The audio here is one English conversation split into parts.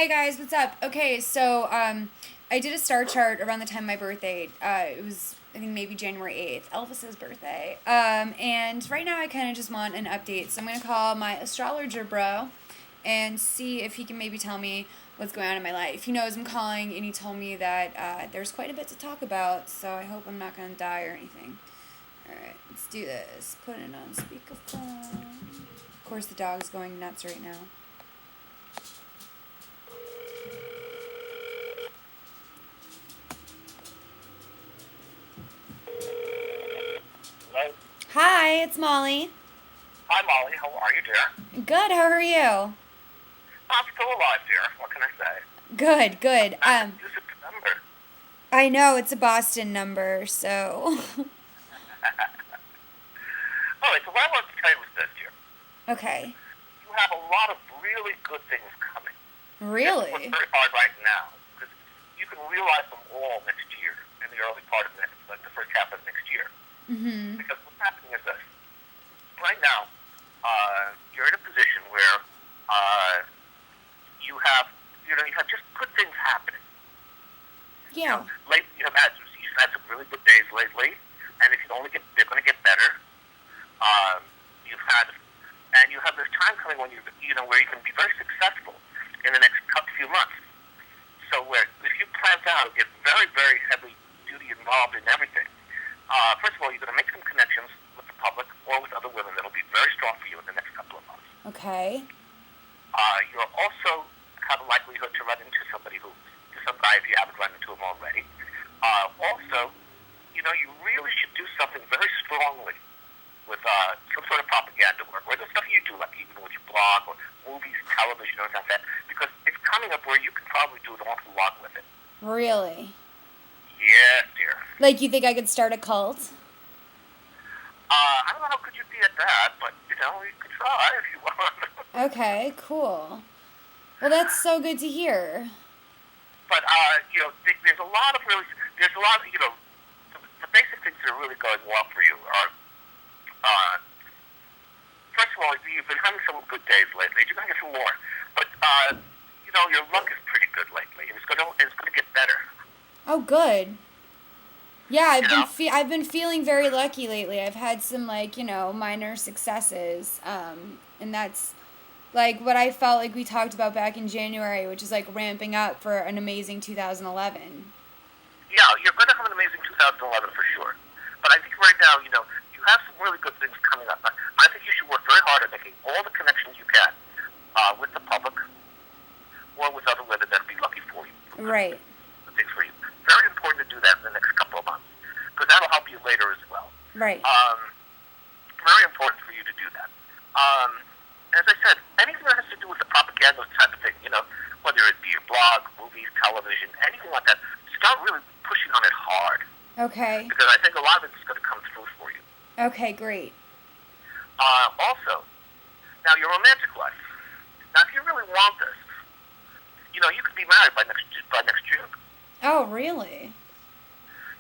Hey guys, what's up? Okay, so I did a star chart around the time of my birthday. It was I think maybe January 8th, Elvis's birthday. And right now I kind of just want an update. So I'm gonna call my astrologer bro, and see if he can maybe tell me what's going on in my life. He knows I'm calling, and he told me that there's quite a bit to talk about. So I hope I'm not gonna die or anything. All right, let's do this. Put it on speakerphone. Of course, the dog's going nuts right now. Hello? Hi, it's Molly. Hi, Molly. How are you, dear? Good. How are you? I'm still alive, dear. What can I say? Good. Good. This is the number. I know it's a Boston number, so. All right, so what I want to tell you is this, dear. Okay. You have a lot of really good things coming. You have to work Really? very hard right now, because you can realize them all next year, in the early part of the first half of next year. Mhm. Because what's happening is this. Right now, you're in a position where you have, you have just good things happening. Yeah. Lately, you've had some really good days lately, and they're going to get better. You've had, and you have this time coming when where you can be very successful in the next few months. So if you plan out, get very, very heavy duty involved in everything. First of all, you're going to make some connections with the public or with other women that'll be very strong for you in the next couple of months. Okay. You'll also have a likelihood to run into some guy if you haven't run into him already. Also, you really should do something very strongly with some sort of propaganda work, or the stuff you do, like even with your blog or movies, television, or something like that, because it's coming up where you can probably do an awful lot with it. Really? Yes, dear. Like, you think I could start a cult? I don't know how good you'd be at that, but you could try if you want. Okay, cool. Well, that's so good to hear. But there's a lot of the basic things that are really going well for you are, first of all, you've been having some good days lately. You're going to get some more, but your luck is pretty good lately, and it's going to get better. Oh, good. Yeah, I've been feeling very lucky lately. I've had some minor successes. And that's like what I felt like we talked about back in January, which is like ramping up for an amazing 2011. Yeah, you're going to have an amazing 2011 for sure. But I think right now, you have some really good things coming up. I think you should work very hard at making all the connections you can with the public or with other women that would be lucky for you. Right. Good things for you. Very important to do that in the next couple of months, because that'll help you later as well. Right. Very important for you to do that. As I said, anything that has to do with the propaganda type of thing, whether it be your blog, movies, television, anything like that, start really pushing on it hard. Okay. Because I think a lot of it is going to come through for you. Okay, great. Also, now your romantic life. Now, if you really want this, you could be married by next June. Oh, really?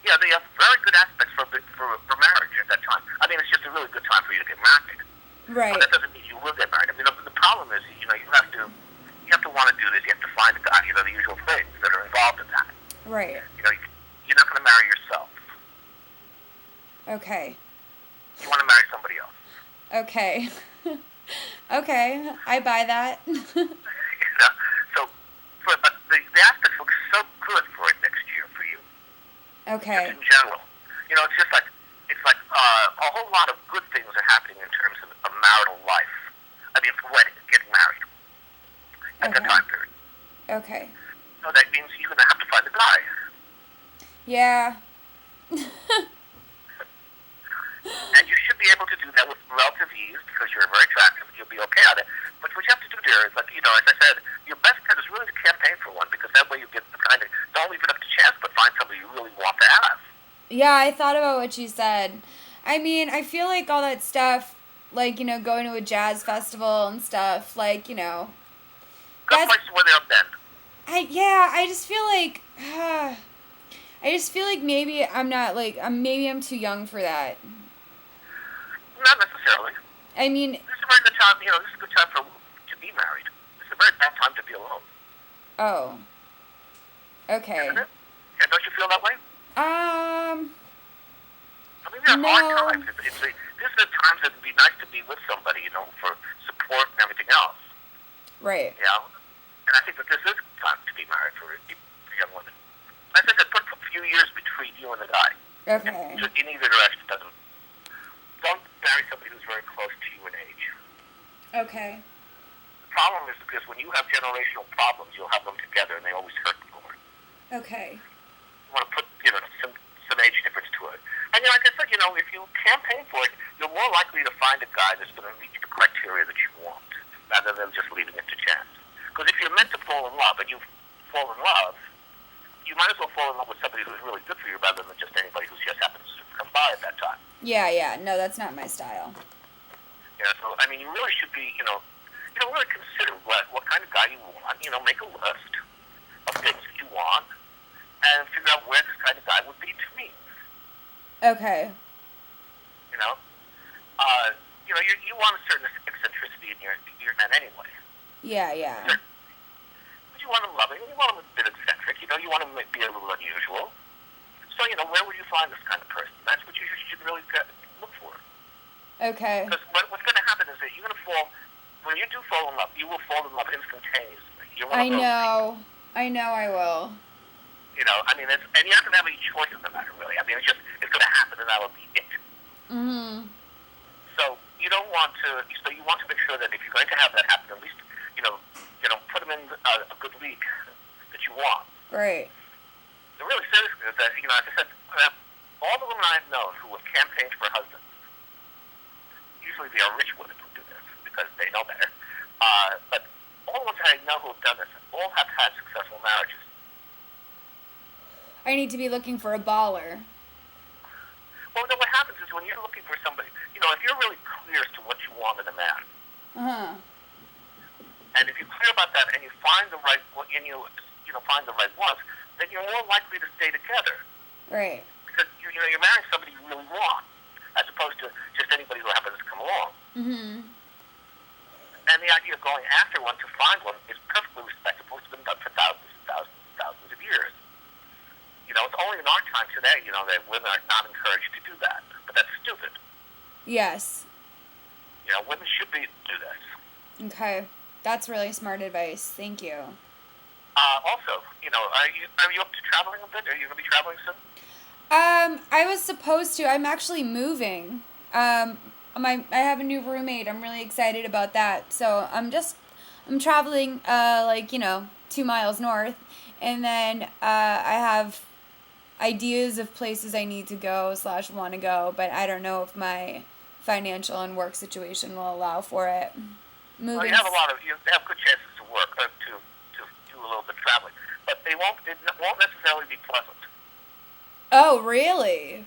Yeah, they have very good aspects for marriage at that time. I mean, it's just a really good time for you to get married. Right. But that doesn't mean you will get married. I mean, the problem is, you have to want to do this. You have to find a guy. The usual things that are involved in that. Right. You're not going to marry yourself. Okay. You want to marry somebody else. Okay. Okay, I buy that. So, but the aspects look so good for it next year for you. Okay. Just in general, it's like a whole lot of good things are happening in terms of a marital life. I mean, for getting married at that time period. Okay. So that means you're going to have to find a guy. Yeah. And you should be able to do that with relative ease because you're very attractive. You'll be okay at it. But what you have to do, dear, is as I said, your best bet is really to campaign for one, because that way you get the kind of, don't leave it up to chance, but find somebody you really want to have. Yeah, I thought about what you said. I mean, I feel like all that stuff, like, going to a jazz festival and stuff, like, Good places where they'll bend. I just feel like, maybe I'm not, maybe I'm too young for that. Not necessarily. I mean, This is a very good time, this is a good time to be married. This is a very bad time to be alone. Oh. Okay. Isn't it? Yeah, don't you feel that way? Um. I mean, they're hard No. times. These are the times that would be nice to be with somebody, for support and everything else, Right. And I think that this is time to be married for young women. As I said, put a few years between you and the guy. Okay. And in either direction, don't marry somebody who's very close to you in age. Okay. The problem is because when you have generational problems, you'll have them together, and they always hurt more. Okay. You want to put, some age difference to it. And like I said, if you campaign for it, you're more likely to find a guy that's going to meet the criteria that you want, rather than just leaving it to chance. Because if you're meant to fall in love, and you fall in love, you might as well fall in love with somebody who's really good for you, rather than just anybody who just happens to come by at that time. Yeah, yeah. No, that's not my style. So I mean, you really should be, really consider what kind of guy you want. Make a list of things that you want, and figure out where this kind of guy would be to me. Okay. You want a certain eccentricity in your man anyway. Yeah, yeah. But you want him loving, you want him a bit eccentric, you want him to be a little unusual. So, where would you find this kind of person? That's what you should really look for. Okay. Because what's going to happen is that you're going to fall, when you do fall in love, you will fall in love instantaneously. I know I will. And you're not going to have any choice in the matter, really. It's going to happen, and that will be it. Mm-hmm. So you don't want to. So you want to make sure that if you're going to have that happen, at least put them in a good league that you want. Right. The really serious thing is that as I said, all the women I've known who have campaigned for husbands, usually they are rich women who do this because they know better. But all the ones I know who have done this all have had successful marriages. I need to be looking for a baller. Well, then what happens is when you're looking for somebody, if you're really clear as to what you want in a man, Uh-huh. and if you're clear about that, and you find the right, and find the right ones, then you're more likely to stay together. Right. Because you're marrying somebody you really want, as opposed to just anybody who happens to come along. Mm-hmm. And the idea of going after one to find one is perfectly respectable. It's been done for thousands and thousands and thousands of years. It's only in our time today, that women are not encouraged to do that. But that's stupid. Yes. Women should do this. Okay. That's really smart advice. Thank you. Also, are you up to traveling a bit? Are you going to be traveling soon? I was supposed to. I'm actually moving. I have a new roommate. I'm really excited about that. So I'm traveling, 2 miles north. And then, I have ideas of places I need to go / want to go, but I don't know if my financial and work situation will allow for it. Moving. Well, you have good chances to work, to do a little bit of traveling. But it won't necessarily be pleasant. Oh, really?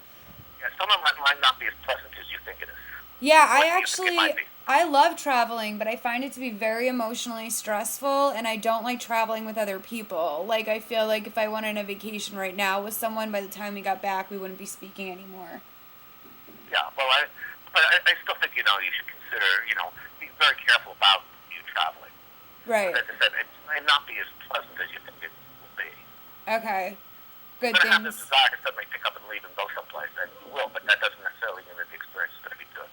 Yeah, some of it might not be as pleasant as you think it is. Yeah, It might be. I love traveling, but I find it to be very emotionally stressful, and I don't like traveling with other people. Like, I feel like if I went on a vacation right now with someone, by the time we got back, we wouldn't be speaking anymore. Yeah, well, I still think, you should consider, be very careful about you traveling. Right. As I said, it may not be as pleasant as you think it will be. Okay. Good You're going to have things. this desire to suddenly pick up and leave and go someplace, and you will, but that doesn't necessarily mean that the experience is going to be good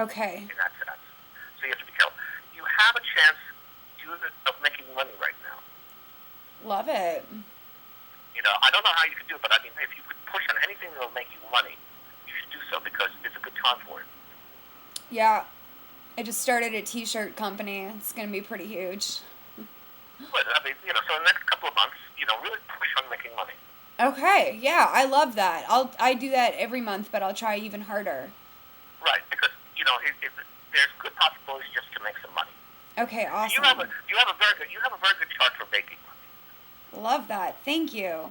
Okay. in that sense. So you have to be careful. You have a chance of making money right now. Love it. I don't know how you can do it, but if you could push on anything that will make you money, you should do so because it's a good time for it. Yeah. I just started a t-shirt company. It's going to be pretty huge. But, so in the next couple of months, really push on making money. Okay. Yeah, I love that. I do that every month, but I'll try even harder. Right, because, there's good possibilities just to make some money. Okay, awesome. You have a very good chart for making money. Love that. Thank you.